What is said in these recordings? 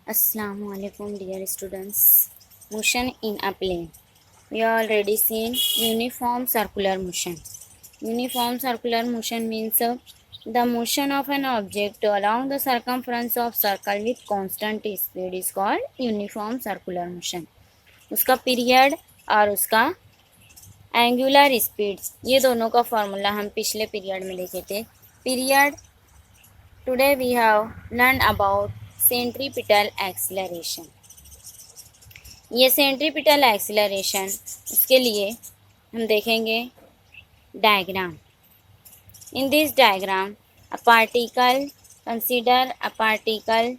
Assalamualaikum dear students. Motion in a plane. We already seen uniform circular motion. Uniform circular motion means the motion of an object along the circumference of circle with constant speed is called uniform circular motion. उसका period और उसका angular speed, ये दोनों का formula हम पिछले period में देखे थे. Period today we have learn about centripetal acceleration. ये सेंट्रीपिटल एक्सीलरेशन, उसके लिए हम देखेंगे diagram. In this diagram a particle, consider a particle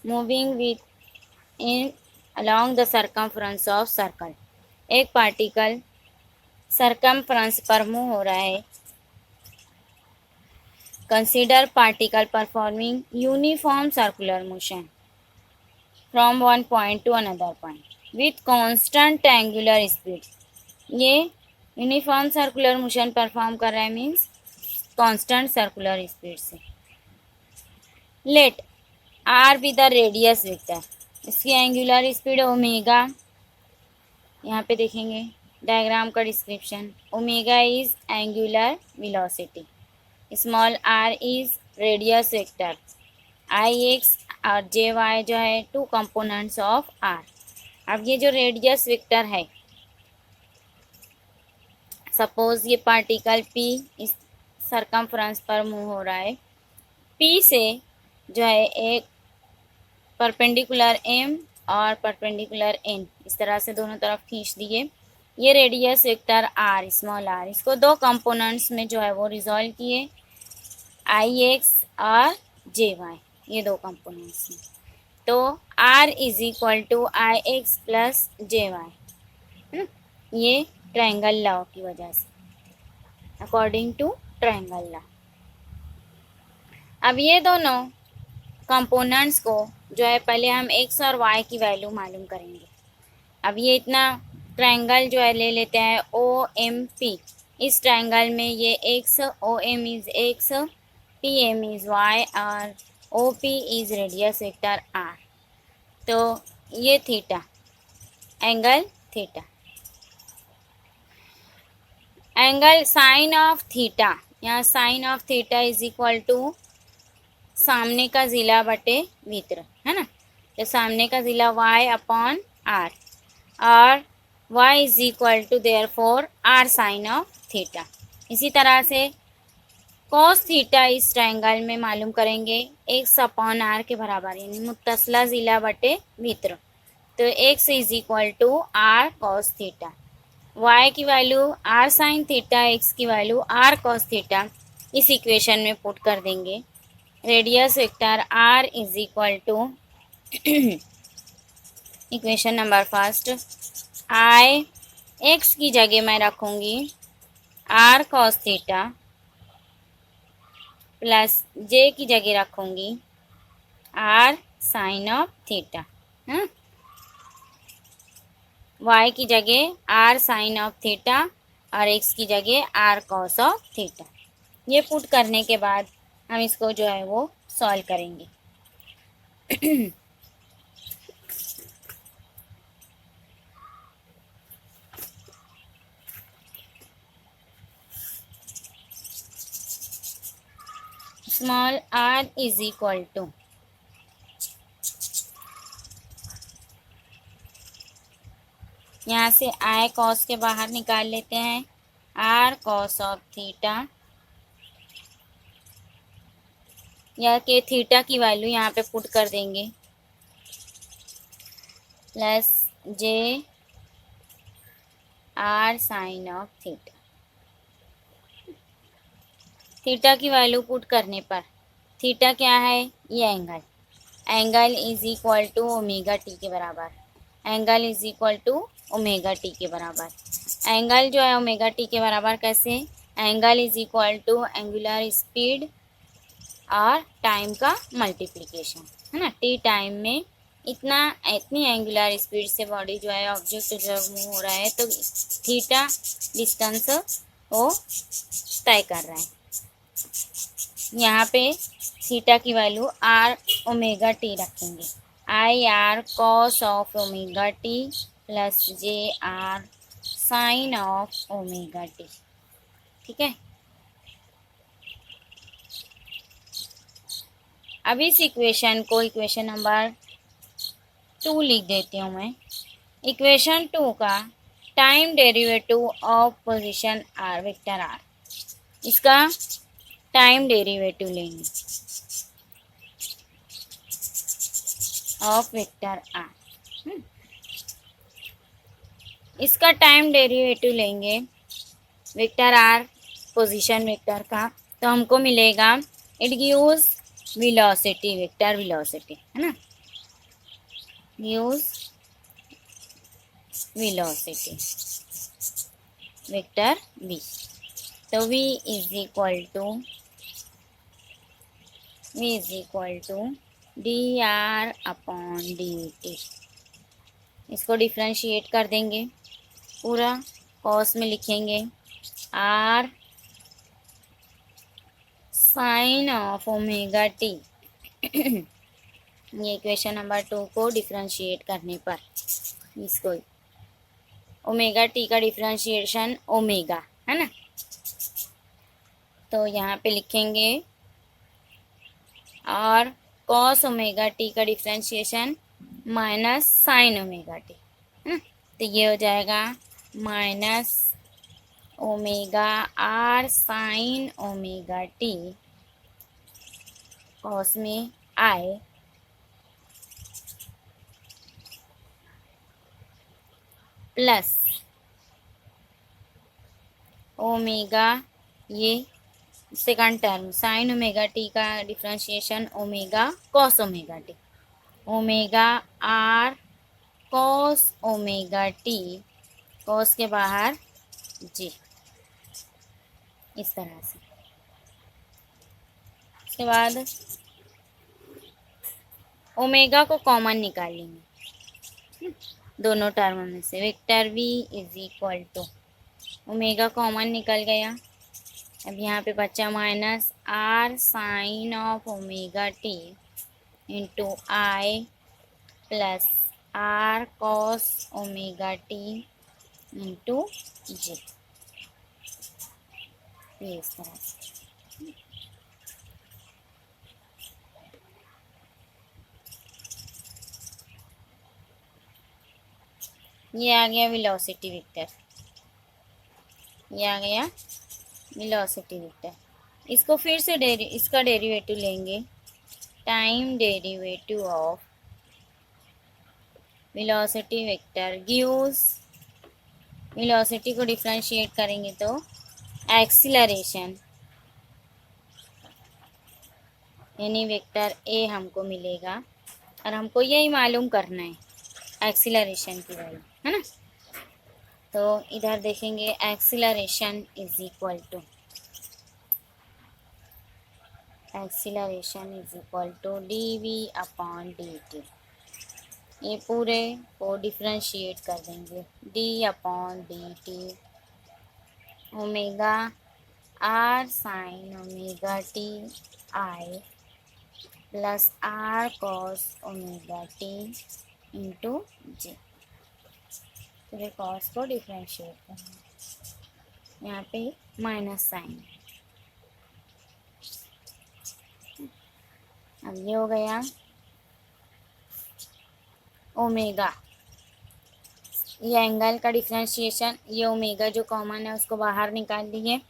moving with in along the circumference of circle. एक पार्टिकल सर्कमफ्रेंस पर मूव हो रहा है. Consider particle performing uniform circular motion from one point to another point with constant angular speed. ये uniform circular motion perform कर रहा है means constant circular speed से. Let r be the radius vector. इसकी angular speed omega, यहाँ पे देखेंगे diagram का description. Omega is angular velocity, small r is radius vector, i x और जे वाई जो है टू कंपोनेंट्स ऑफ आर. अब ये जो रेडियस वेक्टर है, सपोज ये पार्टिकल पी इस सरकमफ्रेंस पर मूव हो रहा है. पी से जो है एक परपेंडिकुलर एम और परपेंडिकुलर एन, इस तरह से दोनों तरफ खींच दिए. ये radius vector r, small r, इसको दो कंपोनेंट्स में जो है वो रिजॉल्व किए, आई एक्स और जे वाई, ये दो कंपोनेंट्स में. तो r is equal to i x plus j y, ये ट्रायंगल लॉ की वजह से, अकॉर्डिंग टू ट्रायंगल लॉ. अब ये दोनों कंपोनेंट्स को जो है पहले हम एक्स और वाई की वैल्यू मालूम करेंगे. अब ये इतना ट्रायंगल जो है ले लेते हैं ओ एम पी. इस ट्रायंगल में ये X, O M is X, P M is Y और O P is radius vector R. तो ये theta, angle theta, angle sine of theta. यहाँ sine of theta is equal to सामने का ज़िला बटे वित्र, है ना. तो सामने का ज़िला y अपॉन आर और y is equal to therefore r sine of theta. इसी तरह से कॉस थीटा इस ट्रायंगल में मालूम करेंगे x अपॉन आर के बराबर, यानी मुत्तसला ज़िला बटे वित्र. तो x is equal to r cos theta. y की value r sine theta, x की वैल्यू आर कॉस थीटा इस इक्वेशन में पुट कर देंगे. Radius vector r is equal to, equation number first, i x की जगह मैं रखूँगी r cos theta plus j की जगह रखूँगी आर साइन ऑफ थीटा. हाँ, वाई की जगह आर साइन ऑफ थीटा और एक्स की जगह आर कॉस ऑफ थीटा. ये पुट करने के बाद हम इसको जो है वो सॉल्व करेंगे. Small r is equal to, यहाँ से आई कॉस के बाहर निकाल लेते हैं, आर कॉस ऑफ थीटा, या के थीटा की वैल्यू यहाँ पे पुट कर देंगे, plus j r sine of theta. थीटा की वैल्यू पुट करने पर थीटा क्या है, ये angle, angle is equal to omega t के बराबर, angle is equal to omega t के बराबर. एंगल जो है ओमेगा टी के बराबर कैसे, angle is equal to angular speed और टाइम का मल्टीप्लिकेशन, है ना. टी टाइम में इतनी एंगुलर स्पीड से बॉडी जो है ऑब्जेक्ट जो मूव हो रहा है, तो थीटा डिस्टेंस वो तय कर रहा है. यहाँ पे थीटा की वैल्यू आर ओमेगा टी रखेंगे. I r cos of omega t plus j r sine of omega t. ठीक है, अब इस इक्वेशन को इक्वेशन नंबर 2 लिख देती हूँ मैं। इक्वेशन 2 का time derivative of position r vector r, इसका टाइम डेरिवेटिव लेंगे ऑफ वेक्टर आर। इसका टाइम डेरिवेटिव लेंगे वेक्टर आर पोजीशन वेक्टर का, तो हमको मिलेगा it gives velocity, vector velocity है ना, गिव्स वेलोसिटी वेक्टर v। तो v is equal to d r upon D t. इसको डिफ्रेंशिएट कर देंगे, पूरा कॉस में लिखेंगे r sine of omega t. ये इक्वेशन नंबर 2 को डिफ्रेंशिएट करने पर इसको ओमेगा टी का डिफ्रेंशिएशन ओमेगा है ना, तो यहाँ पे लिखेंगे और कॉस ओमेगा टी का differentiation minus sine omega T है ना, तो ये हो जाएगा minus omega R sine omega T cos में आई प्लस ओमेगा, ये second term sine omega T का differentiation omega cos omega T, omega R cos omega T, cos के बाहर जी, इस तरह से। उसके बाद ओमेगा को कॉमन निकालेंगे दोनों टर्म में से, vector v is equal to omega common निकल गया, अब यहाँ पे बचा minus R sine of omega T into I plus R cos omega T into J, ये इस तरह से। ये आ गया वेलोसिटी वेक्टर, ये आ गया वेलोसिटी वेक्टर। इसको फिर से इसका डेरिवेटिव लेंगे, time derivative of velocity vector gives, velocity को डिफरेंशिएट करेंगे तो एक्सीलरेशन यानी वेक्टर ए हमको मिलेगा, और हमको यही मालूम करना है एक्सीलरेशन की वैल्यू है ना, तो इधर देखेंगे acceleration is equal to D V upon D T. ये पूरे को डिफ्रेंशिएट कर देंगे, D upon D T omega R sine omega T I plus R cos omega T into J. पूरे कॉस को डिफ्रेंशिएट करना, यहाँ पे माइनस साइन। अब ये हो गया ओमेगा, ये एंगल का डिफ्रेंशिएशन, ये ओमेगा जो कॉमन है उसको बाहर निकाल दिए,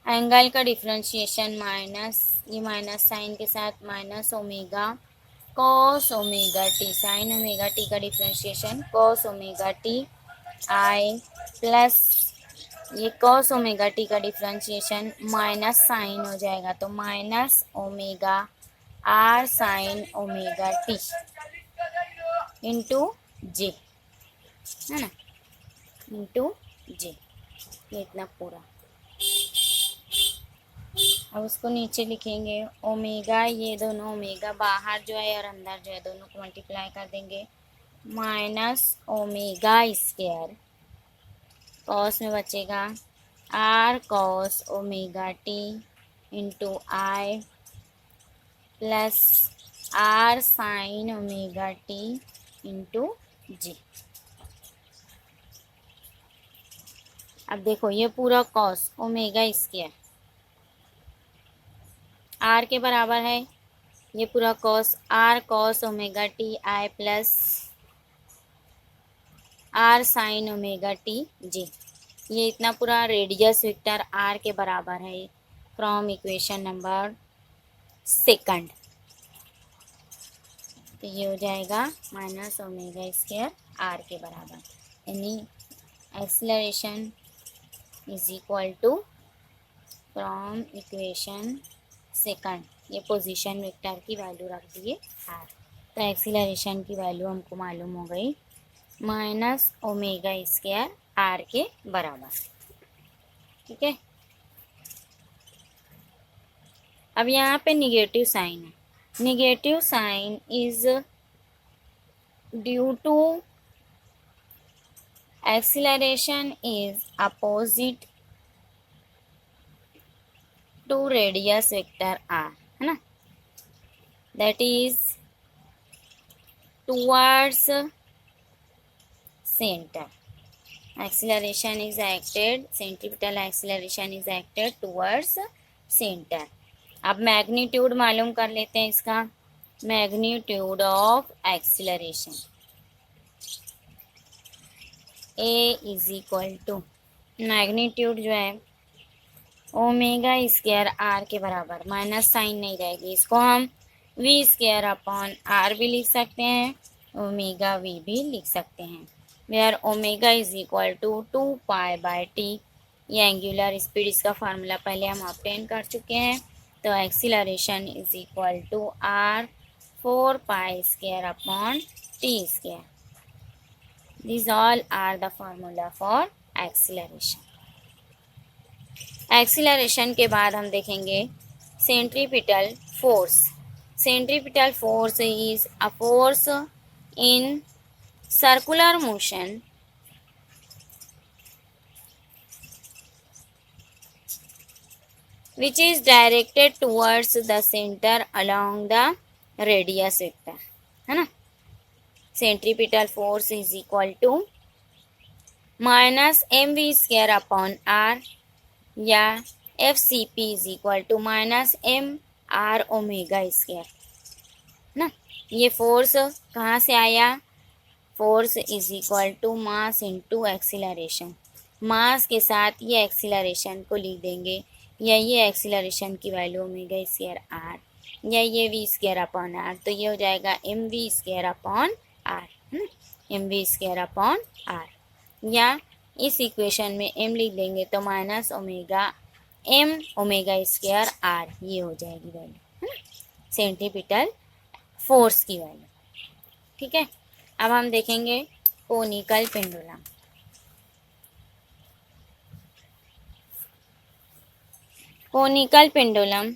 एंगल का डिफ्रेंशिएशन माइनस, ये माइनस साइन के साथ minus omega cos omega T, sine omega T का differentiation cos omega T I plus ये कॉस ओमेगा टी का डिफ्रेंशिएशन माइनस साइन हो जाएगा, तो minus omega R sine omega T into J है ना, इंटू जे, ये इतना पूरा। अब उसको नीचे लिखेंगे ओमेगा, ये दोनों ओमेगा बाहर जो है और अंदर जो है दोनों को मल्टीप्लाई कर देंगे, माइनस ओमेगा स्क्वायर, कॉस में बचेगा R cos omega T into I plus are sine omega T into G. अब देखो ये पूरा कॉस ओमेगा स्क्वायर आर के बराबर है, ये पूरा cos r cos omega T I plus are sine omega t j. ये इतना पूरा रेडियस वेक्टर आर के बराबर है फ्रॉम इक्वेशन नंबर सेकंड। तो ये हो जाएगा माइनस ओमेगा स्क्वायर आर के बराबर, यानी acceleration is equal to from equation second, ये पोजीशन वेक्टर की वैल्यू रख दिए आर। तो एक्सीलरेशन की वैल्यू हमको मालूम हो गई माइनस ओमेगा स्क्वायर आर के बराबर। ठीक है, अब यहाँ पे निगेटिव साइन है, negative sign is due to acceleration is opposite to radius vector r, है ना, that is towards centre. Acceleration is acted, centripetal acceleration is acted towards center। अब मैग्नीट्यूड मालूम कर लेते हैं इसका, magnitude of acceleration a is equal to magnitude जो है ओमेगा स्क्वायर आर के बराबर, माइनस साइन नहीं रहेगी, इसको हम वी स्क्वायर अपॉन आर भी लिख सकते हैं, ओमेगा वी भी लिख सकते हैं, where omega is equal to 2π/t। ये एंगुलर स्पीड, इसका फार्मूला पहले हम ऑब्टेन कर चुके हैं। तो acceleration is equal to R 4π² upon T square. This all are the formula for acceleration. Acceleration के बाद हम देखेंगे centripetal force. Centripetal force is a force in circular motion which is directed towards the center along the radius vector, है ना। Centripetal force is equal to minus mv square upon are, या FCP is equal to minus mr omega square, ना। ये force कहाँ से आया, force is equal to mass into acceleration, mass के साथ ये एक्सीलरेशन को लिख देंगे, या ये एक्सीलरेशन की वैल्यू ओमेगा स्क्वायर आर, या ये वी स्क्वायर अपॉन आर, तो ये हो जाएगा m v square upon r, m v square upon are, या इस इक्वेशन में एम लिख देंगे तो minus omega m omega square r, ये हो जाएगी वैल्यू, है ना, सेंट्रीपिटल फोर्स की वैल्यू। ठीक है, अब हम देखेंगे conical pendulum. Conical pendulum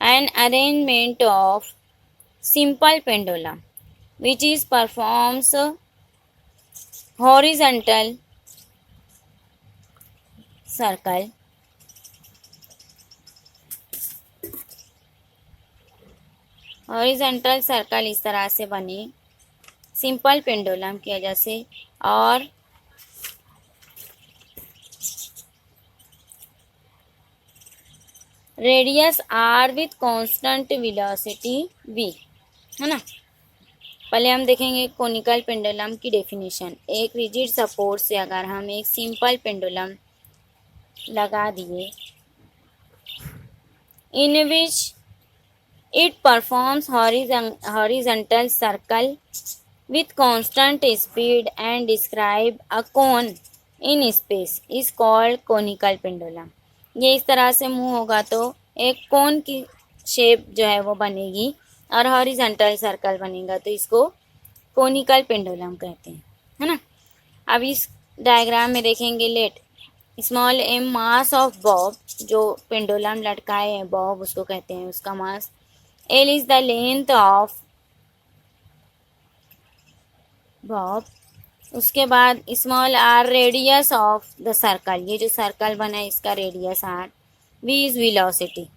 an arrangement of simple pendulum which is performs horizontal circle horizontal circle इस तरह से बने सिंपल पेंडुलम की वजह से, और radius r with constant velocity v, है ना। पहले हम देखेंगे कोनिकल पेंडुलम की डेफिनेशन। एक रिजिड सपोर्ट से अगर हम एक सिंपल पेंडुलम लगा दिए, इन विच it performs horizontal circle with constant speed and describe a cone in space is called conical pendulum। ये इस तरह से मूव होगा तो एक कोन की शेप जो है वो बनेगी और हॉरिजॉन्टल सर्कल बनेगा, तो इसको कोनिकल पेंडुलम कहते हैं, है ना। अब इस डायग्राम में देखेंगे, let small m mass of bob, जो पेंडुलम लटकाए हैं बॉब उसको कहते हैं, उसका मास L is the length of bob, उसके बाद small r radius of the circle, ये जो सर्कल बना है इसका radius r, v is velocity.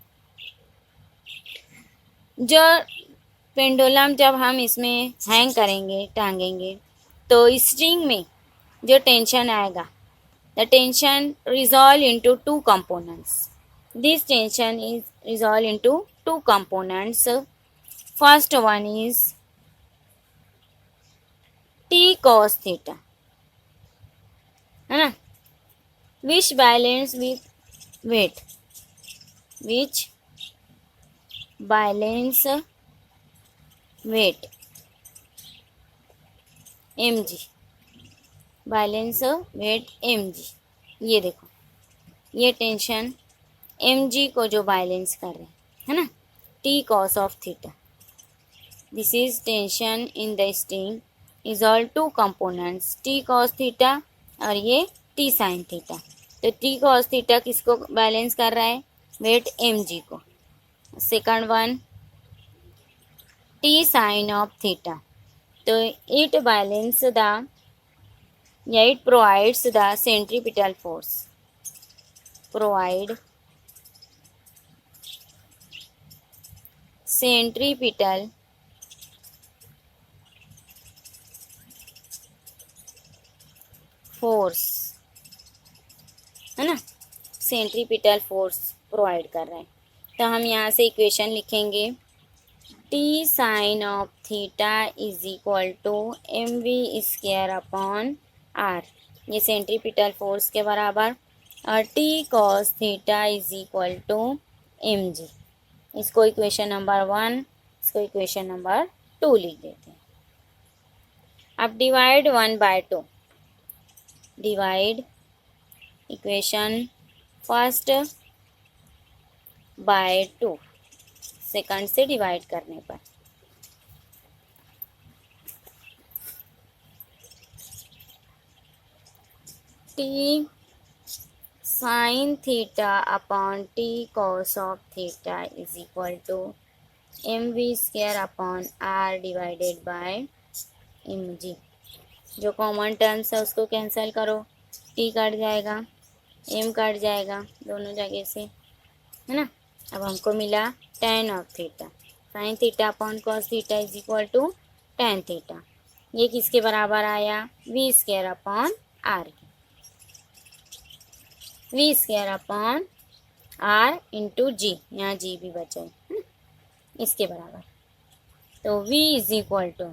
जो पेंडुलम जब हम इसमें हैंग करेंगे, टांगेंगे, तो स्ट्रिंग में जो टेंशन आएगा, the tension resolve into two components. This tension is resolve into two components. First one is t cos theta, है ना, which balance with weight, which balance weight mg, balance weight mg। ये देखो, ये tension mg को जो balance कर रहे हैं, है ना, t cos of theta. This is tension in the string is all two components, t cos theta और ये t sin थीटा। तो t cos थीटा किसको बैलेंस कर रहा है? वेट mg को। Second one t sin of theta, तो it balance the, या it provides the centripetal force, provide centripetal force, है ना, सेंट्रीपिटल फोर्स प्रोवाइड कर रहे हैं। तो हम यहाँ से इक्वेशन लिखेंगे, t sine of theta is equal to m v square upon r, ये सेंट्रीपिटल फोर्स के बराबर, और t cos theta is equal to m g. इसको इक्वेशन नंबर 1, इसको इक्वेशन नंबर 2 लिख देते हैं। अब divide 1/2, divide equation first by 2, second से डिवाइड करने पर, t sine theta upon t cos of theta is equal to m v square upon r divided by m g. जो common terms है उसको कैंसिल करो, टी कट जाएगा, m cut जाएगा दोनों जगह से, है ना। अब हमको मिला tan of theta, sine theta upon cos theta is equal to tan theta. ये किसके बराबर आया? V square upon R, V square upon R into G, यहाँ जी भी बचा है, इसके बराबर। तो v is equal to,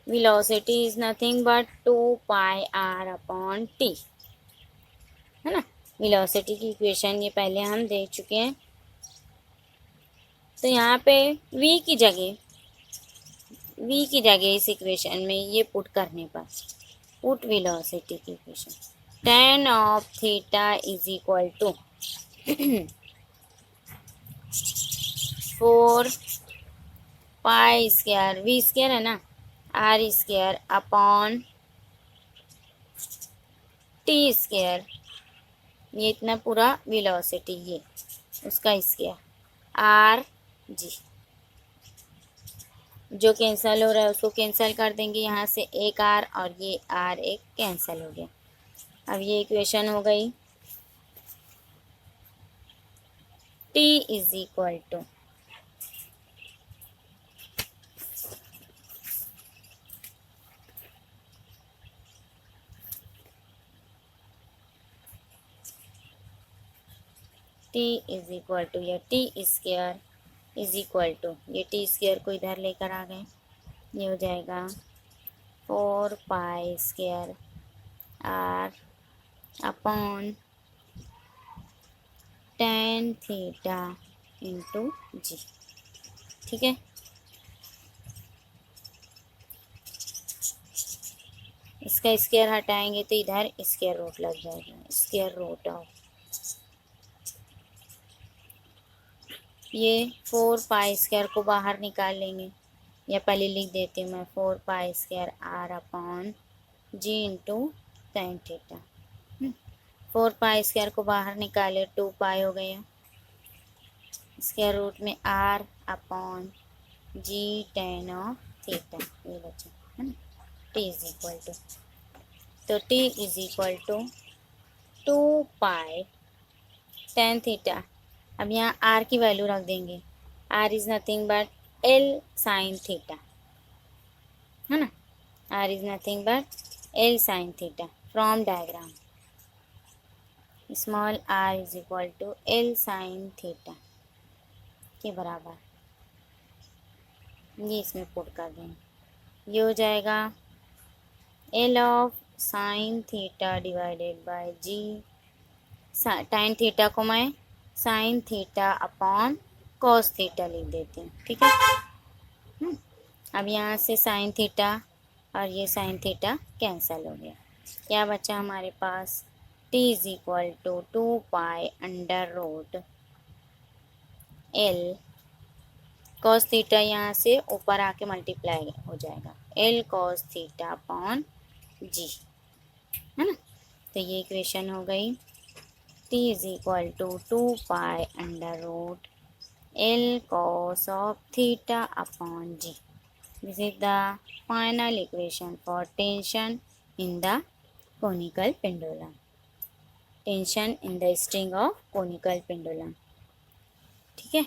velocity is nothing but 2πr upon t, है ना। वेलोसिटी की इक्वेशन ये पहले हम देख चुके हैं। तो यहाँ पे v की जगह इस इक्वेशन में ये पुट करने पर, पुट वेलोसिटी की equation, tan of theta is equal to 4π square, V square है ना, R square upon T square, ये इतना पूरा वेलोसिटी, ये उसका स्क्वायर आर जी। जो कैंसिल हो रहा है उसको कैंसिल कर देंगे, यहाँ से एक आर और ये आर एक कैंसिल हो गया। अब ये इक्वेशन हो गई, t इज इक्वल टू या T square is equal to, ये टी स्क्वायर को इधर लेकर आ गए, ये हो जाएगा 4π square R upon tan theta into G, ठीक है। इसका स्क्वायर हटाएंगे तो इधर स्क्वायर रूट लग जाएगा, स्क्वायर रूट ऑफ ये 4π स्क्वायर को बाहर निकाल लेंगे, या पहले लिख देती हूँ मैं, 4π square R upon G into tan theta. 4π square को बाहर निकाले 2π हो गया, स्क्वायर रूट में R upon G tan of theta, ये बचा, है ना। टी इज इक्वल टू तो t is equal to 2 pi tan theta. अब यहाँ r की वैल्यू रख देंगे, r is nothing but l sine theta, है ना। r is nothing but l sine theta from diagram small r is equal to l sine theta के बराबर। ये इसमें पुट कर देंगे, ये हो जाएगा l of sine theta divided by g। टाइन थीटा को मैं sign theta upon cos theta लिख देती हूँ, ठीक है। अब यहाँ से साइन थीटा और ये साइन थीटा कैंसिल हो गया, क्या बचा हमारे पास, t is equal to 2 pi under root l cos theta, यहाँ से ऊपर आके मल्टीप्लाई हो जाएगा, l cos theta upon g, है ना। तो ये इक्वेशन हो गई, t is equal to 2 pi under root l cos of theta upon g. This is the final equation for tension in the conical pendulum. Tension in the string of conical pendulum. ठीक है।